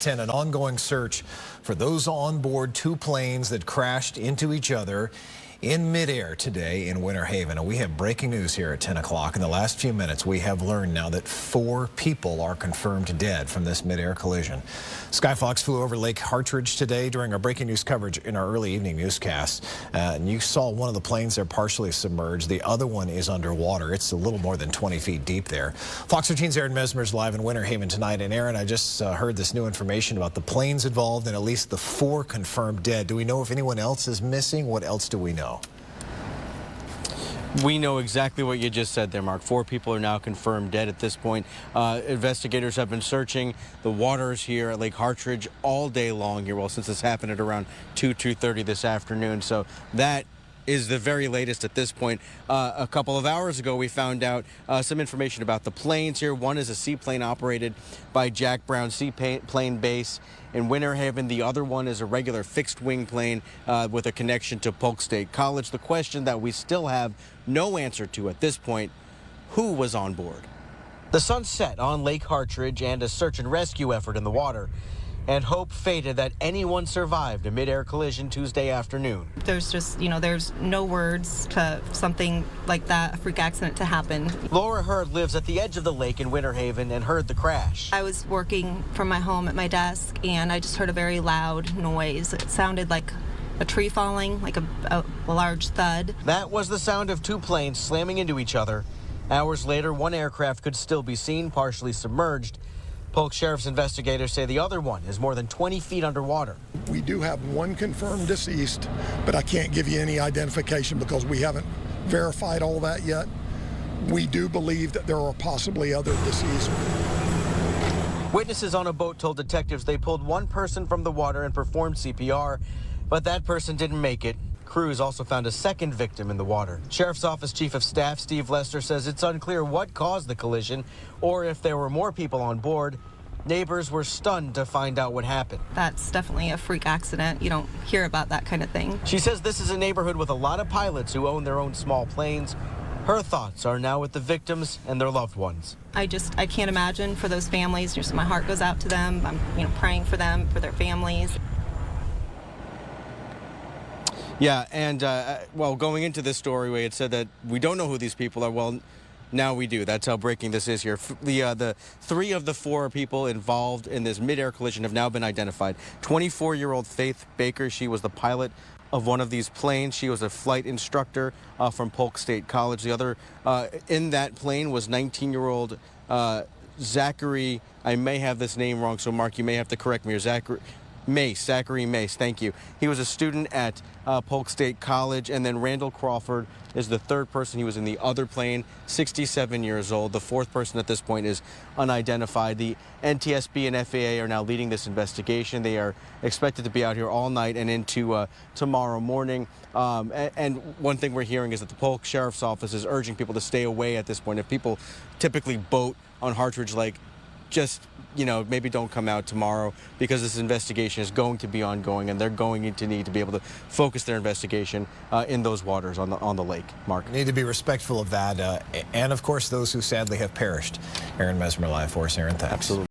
An ongoing search for those on board two planes that crashed into each other in midair today in Winter Haven. And we have breaking news here at 10 o'clock. In the last few minutes, we have learned now that 4 people are confirmed dead from this midair collision. Sky Fox flew over Lake Hartridge today during our breaking news coverage in our early evening newscast. And you saw one of the planes there partially submerged. The other one is underwater. It's a little more than 20 feet deep there. Fox 13's Aaron Mesmer is live in Winter Haven tonight. And Aaron, I just heard this new information about the planes involved and at least the 4 confirmed dead. Do we know if anyone else is missing? What else do we know? We know exactly what you just said there, Mark. 4 people are now confirmed dead at this point. Investigators have been searching the waters here at Lake Hartridge all day long here. Well, since this happened at around 2:30 this afternoon. So that is the very latest at this point. A couple of hours ago, we found out some information about the planes here. One is a seaplane operated by Jack Brown Seaplane Base in Winter Haven. The other one is a regular fixed-wing plane with a connection to Polk State College. The question that we still have no answer to at this point, who was on board? The sun set on Lake Hartridge and a search and rescue effort in the water. And hope faded that anyone survived a mid-air collision Tuesday afternoon. There's just, there's no words to something like that, a freak accident to happen. Laura Hurd lives at the edge of the lake in Winter Haven and heard the crash. I was working from my home at my desk, and I just heard a very loud noise. It sounded like a tree falling, like a large thud. That was the sound of 2 planes slamming into each other. Hours later, one aircraft could still be seen, partially submerged. Polk Sheriff's investigators say the other one is more than 20 feet underwater. We do have 1 confirmed deceased, but I can't give you any identification because we haven't verified all that yet. We do believe that there are possibly other deceased. Witnesses on a boat told detectives they pulled 1 person from the water and performed CPR, but that person didn't make it. Crews also found a 2nd victim in the water. Sheriff's Office Chief of Staff Steve Lester says it's unclear what caused the collision or if there were more people on board. Neighbors were stunned to find out what happened. That's definitely a freak accident. You don't hear about that kind of thing. She says this is a neighborhood with a lot of pilots who own their own small planes. Her thoughts are now with the victims and their loved ones. I can't imagine for those families. Just my heart goes out to them. I'm praying for them, for their families. Yeah, and well, going into this story, we had said that we don't know who these people are. Well, now we do. That's how breaking this is here. The 3 of the 4 people involved in this mid-air collision have now been identified. 24-year-old Faith Baker, she was the pilot of one of these planes. She was a flight instructor from Polk State College. The other in that plane was 19-year-old Zachary. I may have this name wrong, so Mark, you may have to correct me. Or Zachary Mace, thank you. He was a student at Polk State College, and then Randall Crawford is the 3rd person. He was in the other plane, 67 years old. The 4th person at this point is unidentified. The NTSB and FAA are now leading this investigation. They are expected to be out here all night and into tomorrow morning. And one thing we're hearing is that the Polk Sheriff's Office is urging people to stay away at this point. If people typically boat on Hartridge Lake, just, maybe don't come out tomorrow because this investigation is going to be ongoing and they're going to need to be able to focus their investigation in those waters on the lake. Mark. Need to be respectful of that and, of course, those who sadly have perished. Aaron Mesmer live for us. Aaron, thanks. Absolutely.